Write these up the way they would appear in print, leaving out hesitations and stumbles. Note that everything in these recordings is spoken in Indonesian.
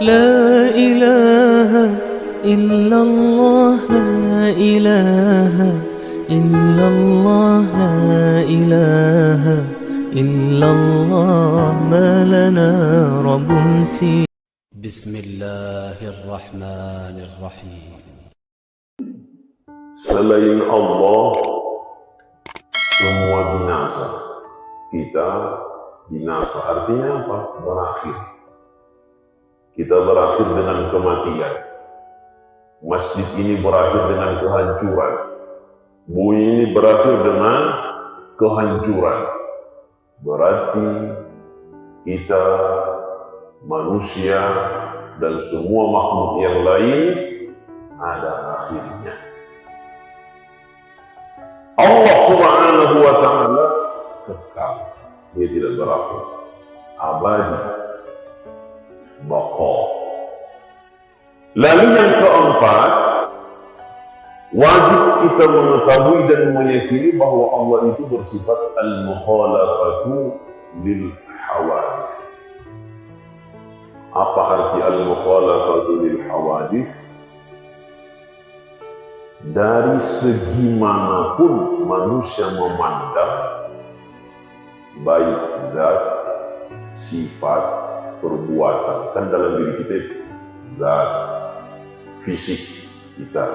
لا إله إلا الله لا إله إلا الله لا إله إلا الله ما لنا رب سوى. بسم الله الرحمن الرحيم. Selain Allah, semua binasa. Kita binasa, artinya apa? Berakhir. Kita berakhir dengan kematian. Masjid ini berakhir dengan kehancuran. Bumi ini berakhir dengan kehancuran. Berarti kita, manusia, dan semua makhluk yang lain ada akhirnya. Allah Subhanahu wa ta'ala kekal, dia tidak berakhir, abadi, baqa. Lalu yang keempat, wajib kita mengetahui dan meyakini bahwa Allah itu bersifat al-mukhalafatu lil hawadith. Apa arti al-mukhalafatu lil hawadith? Dari segi manapun manusia memandang, baik zat, sifat, perbuatan, kan dalam diri kita itu zat, fisik kita,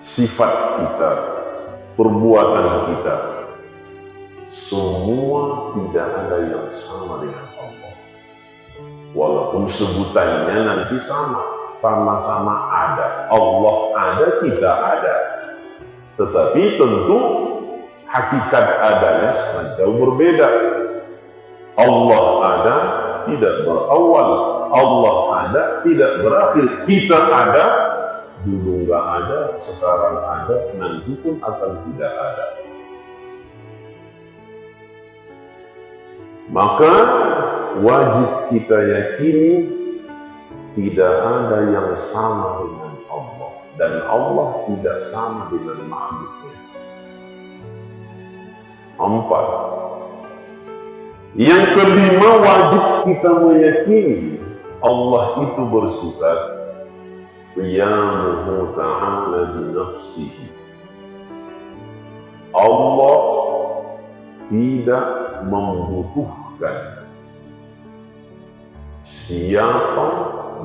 sifat kita, perbuatan kita, semua tidak ada yang sama dengan Allah. Walaupun sebutannya nanti sama-sama ada. Allah ada, kita ada. Tetapi tentu hakikat adanya sangat jauh berbeda. Allah ada, tidak berawal. Allah ada, tidak berakhir. Kita ada, dulu nggak ada, sekarang ada, nanti pun akan tidak ada. Maka wajib kita yakini tidak ada yang sama dengan Allah, dan Allah tidak sama dengan makhluknya. 4. Yang kelima, wajib kita meyakini Allah itu bersifat qiyamuhu ta'ala binafsihi. Allah tidak membutuhkan siapa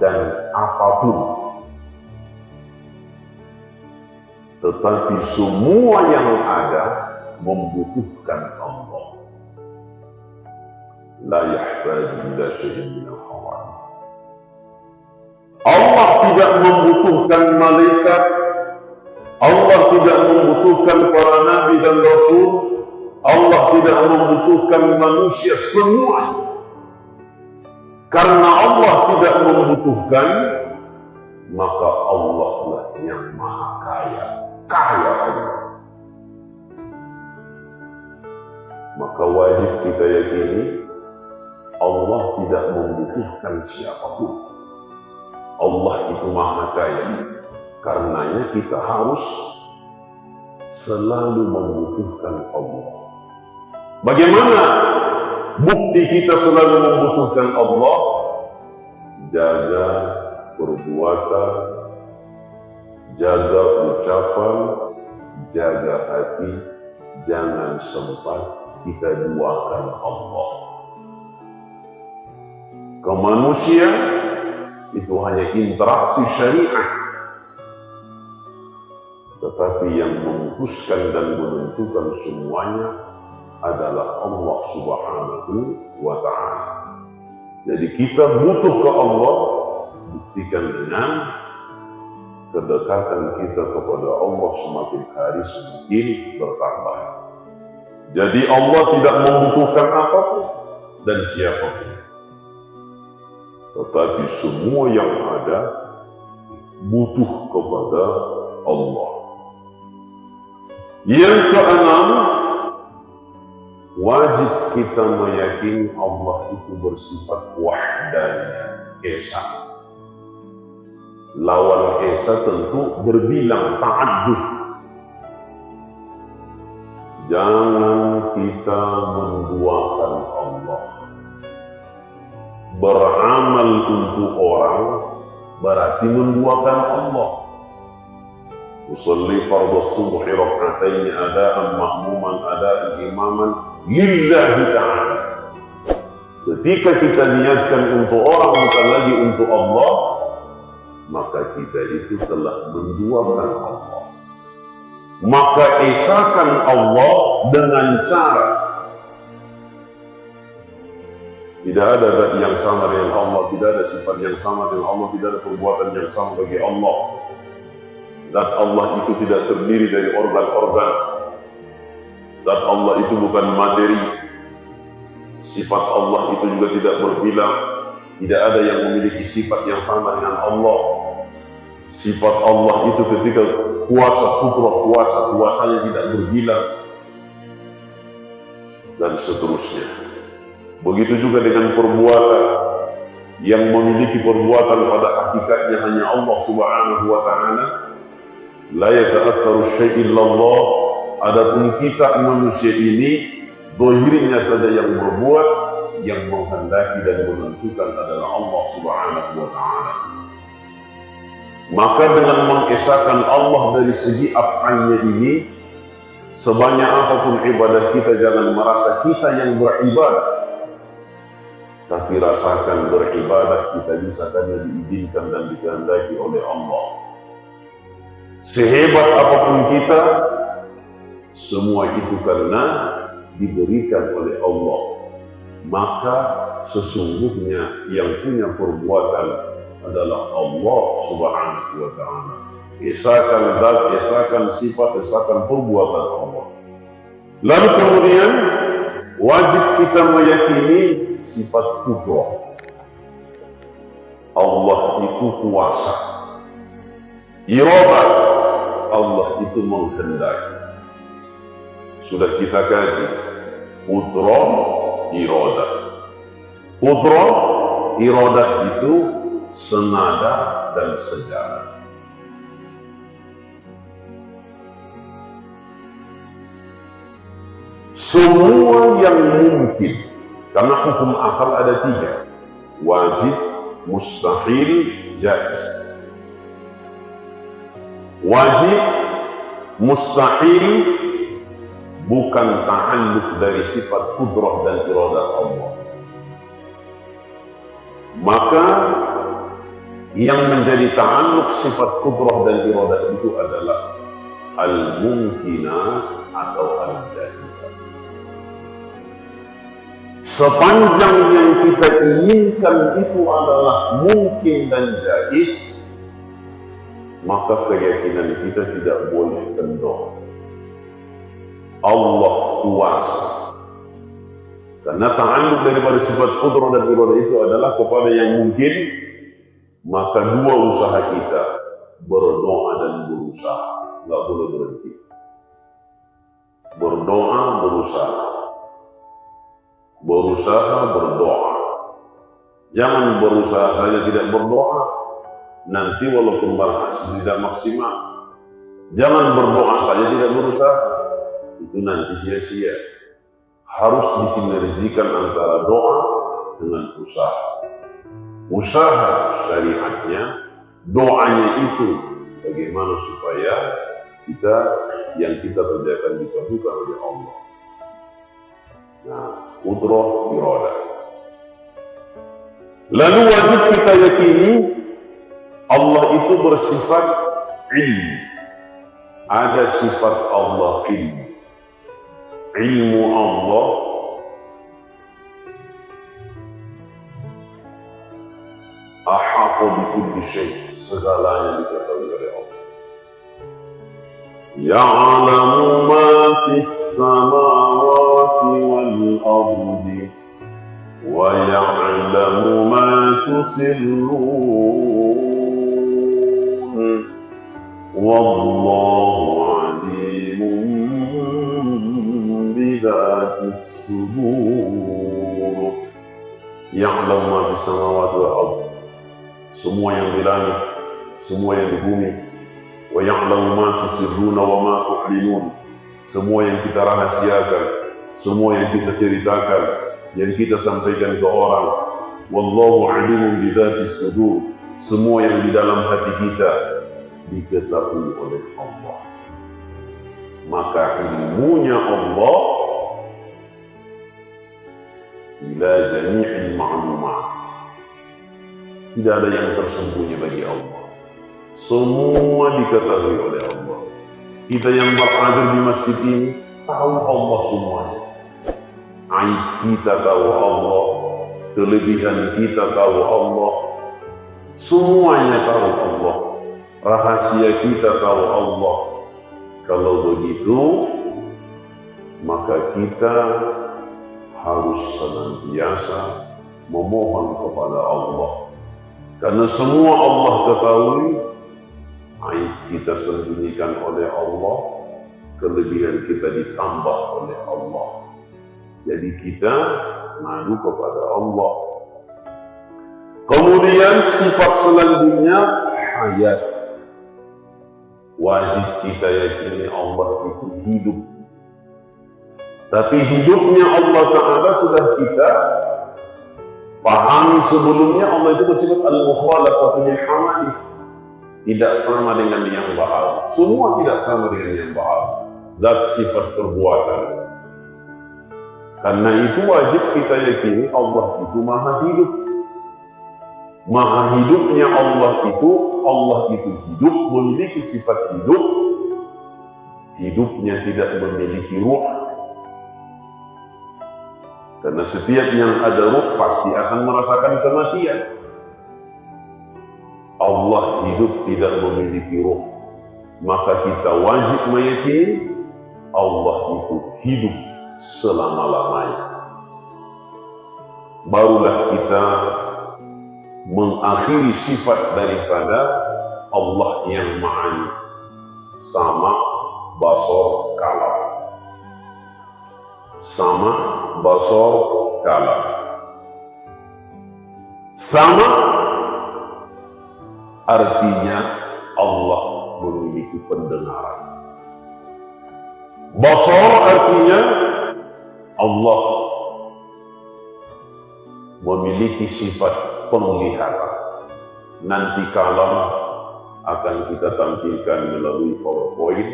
dan apapun, tetapi semua yang ada membutuhkan Allah. La yahtaju ila syai'in min al-hawadith. Allah tidak membutuhkan malaikat, Allah tidak membutuhkan para nabi dan rasul, Allah tidak membutuhkan manusia, semuanya. Karena Allah tidak membutuhkan, maka Allah lah yang maha kaya. Kaya Allah. Maka wajib kita yakini Allah tidak membutuhkan siapapun. Allah itu maha kaya. Karenanya kita harus selalu membutuhkan Allah. Bagaimana bukti kita selalu membutuhkan Allah? Jaga perbuatan, jaga ucapan, jaga hati, jangan sempat kita duakan Allah. Ke manusia itu hanya interaksi syariah, tetapi yang memutuskan dan menentukan semuanya adalah Allah Subhanahu wa ta'ala. Jadi kita butuh ke Allah, buktikan dengan kedekatan kita kepada Allah semakin hari semakin bertambah. Jadi Allah tidak membutuhkan apapun dan siapapun, tetapi semua yang ada butuh kepada Allah. Yang keenam, wajib kita meyakini Allah itu bersifat wahdaniyah, esa. Lawan esa tentu berbilang, ta'addud. Jangan kita menduakan Allah. beramal untuk orang berarti menduakan Allah. Usalli fardhu subhi rak'atain adaan ma'muman adaan imaman lillahi ta'ala. Ketika kita niatkan untuk orang bukan lagi untuk Allah, maka kita itu telah menduakan Allah. Maka esakan Allah dengan cara tidak ada zat yang sama dengan Allah, tidak ada sifat yang sama dengan Allah, tidak ada perbuatan yang sama bagi Allah. Zat Allah itu tidak terdiri dari organ-organ. Zat Allah itu bukan materi. Sifat Allah itu juga tidak berbilang. Tidak ada yang memiliki sifat yang sama dengan Allah. Sifat Allah itu ketika kuasa, kuasanya tidak berbilang. Dan seterusnya. Begitu juga dengan perbuatan. Yang memiliki perbuatan pada hakikatnya hanya Allah subhanahu wa ta'ala. La yata'attaru syai' illallah. Adapun kita manusia ini zahirnya saja yang berbuat, yang menghendaki dan menentukan adalah Allah subhanahu wa ta'ala. Maka dengan mengesahkan Allah dari segi af'alnya ini, sebanyak apapun ibadah kita, jangan merasa kita yang beribadah, tapi rasakan beribadah kita bisa hanya diizinkan dan dikehendaki oleh Allah. Sehebat apapun kita, semua itu karena diberikan oleh Allah. Maka sesungguhnya yang punya perbuatan adalah Allah subhanahu wa ta'ala. Esakan zat, esakan sifat, esakan perbuatan Allah. Lalu kemudian wajib kita meyakini sifat qudrah. Allah itu kuasa. Iradah, Allah itu menghendaki. Sudah kita kaji qudrah, iradah. Qudrah, iradah itu senada dan sejalan. Semua yang mungkin, karena hukum akal ada 3, wajib, mustahil, jaiz. Wajib, mustahil bukan ta'alluq dari sifat qudrah dan iradah Allah. Maka yang menjadi ta'alluq sifat qudrah dan iradah itu adalah al-mumkinat atau al-jaizat. Sepanjang yang kita inginkan itu adalah mungkin dan jaiz, maka keyakinan kita tidak boleh kendor. Allah kuasa. Karena ta'alluq daripada sifat qudrah dan iradah itu adalah kepada yang mungkin, maka dua usaha kita, berdoa dan berusaha, nggak boleh berhenti. Berdoa, berusaha. Berusaha, berdoa. Jangan berusaha saja tidak berdoa, nanti walaupun berhasil tidak maksimal. Jangan berdoa saja tidak berusaha, itu nanti sia-sia. Harus disinergikan antara doa dengan usaha. Usaha syariatnya, doanya itu bagaimana supaya yang kita kerjakan dikabulkan oleh Allah. Nah, qudrah, iradah. Lalu wajib kita yakini Allah itu bersifat ilmu. Ada sifat Allah ilmu. Ilmu Allah ahata bi kulli syai', segalanya diketahui oleh Allah. Ya'lamu ma fis samawati wal ardi wa ya'lamu ma tusirrun wallahu alimun bidatis sudur. Ya'lamu ma fis samawati wal ardi, semua yang di langit, semua yang di bumi. Wa ya'lamu ma tusirruna wa ma tu'linun, semua yang kita rahasiakan, semua yang kita ceritakan, yang kita sampaikan ke orang, Wallahu alimun bidzati sudur. Semua yang di dalam hati kita diketahui oleh Allah. Maka ilmunya Allah ila jami'il ma'lumat. Tidak ada yang tersembunyi bagi Allah. Semua diketahui oleh Allah. Kita yang berada di masjid ini tahu Allah semuanya. Aib kita tahu Allah, kelebihan kita tahu Allah, semuanya tahu Allah. Rahasia kita tahu Allah. Kalau begitu, maka kita harus senantiasa memohon kepada Allah. Karena semua Allah ketahui, aib kita sembunyikan oleh Allah, kelebihan kita ditambah oleh Allah. Jadi kita ngadu kepada Allah. Kemudian sifat selanjutnya hayat. Wajib kita yakini Allah itu hidup. Tapi hidupnya Allah Ta'ala sudah kita pahami sebelumnya. Allah itu bersifat al-mukhalafatu lil hawadits. Tidak sama dengan yang baal. Semua tidak sama dengan yang baal. Zat sifat perbuatan. Karena itu wajib kita yakini Allah itu maha hidup. Maha hidupnya Allah itu hidup, memiliki sifat hidup. Hidupnya tidak memiliki ruh. Karena setiap yang ada ruh pasti akan merasakan kematian. Allah hidup tidak memiliki ruh. Maka kita wajib meyakini Allah itu hidup selama-lamanya. Barulah kita mengakhiri sifat daripada Allah yang ma'ani, sama, basar, kalam. Sama, basar, kalam. Sama artinya Allah memiliki pendengaran. Basar artinya Allah memiliki sifat penglihatan. Nanti kalam akan kita tampilkan melalui PowerPoint.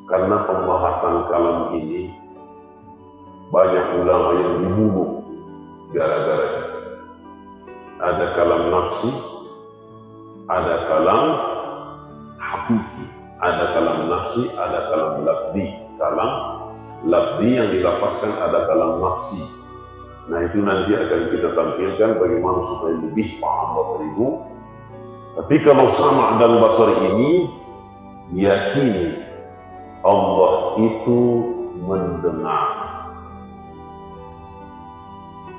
Karena pembahasan kalam ini banyak ulama yang dibunuh gara-gara itu. Ada kalam nafsi, ada kalam hakiki, ada kalam nafsi, ada kalam lafzi. Kalam lafzi yang dilapaskan ada kalam nafsi. Nah itu nanti akan kita tampilkan bagaimana supaya lebih paham Bapak Ibu. Tapi kalau sama dan basar ini, yakini Allah itu mendengar.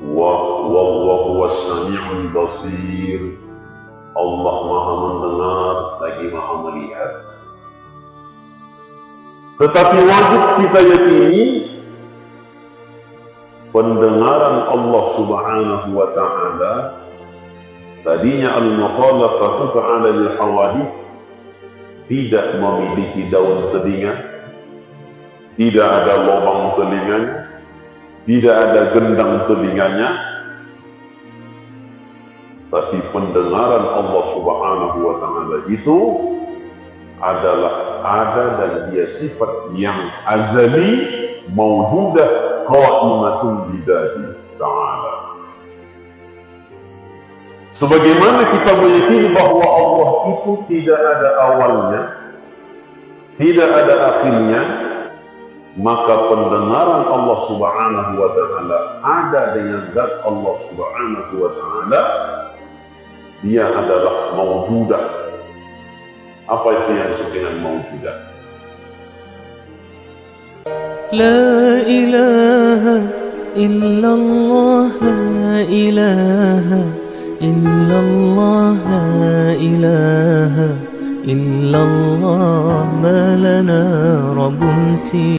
Wallahu was-sami'ul basir. Allah maha mendengar lagi maha melihat. Tetapi wajib kita yakini pendengaran Allah Subhanahu wa ta'ala tadinya al-mukhalafatu ta'ala lil hawadits, tidak memiliki daun telinga, tidak ada lubang telinganya, tidak ada gendang telinganya, tapi pendengaran Allah Subhanahu wa ta'ala itu adalah ada dan dia sifat yang azali, mawjudah, qaimatun bidzati ta'ala. Sebagaimana kita meyakini bahwa Allah itu tidak ada awalnya, tidak ada akhirnya, maka pendengaran Allah Subhanahu wa ta'ala ada dengan zat Allah Subhanahu wa ta'ala. Dia adalah mawjudah. Apa itu yang disebut dengan mawjudah? La ilaha illallah, la ilaha illallah, la ilaha illallah, ma lana rabbun si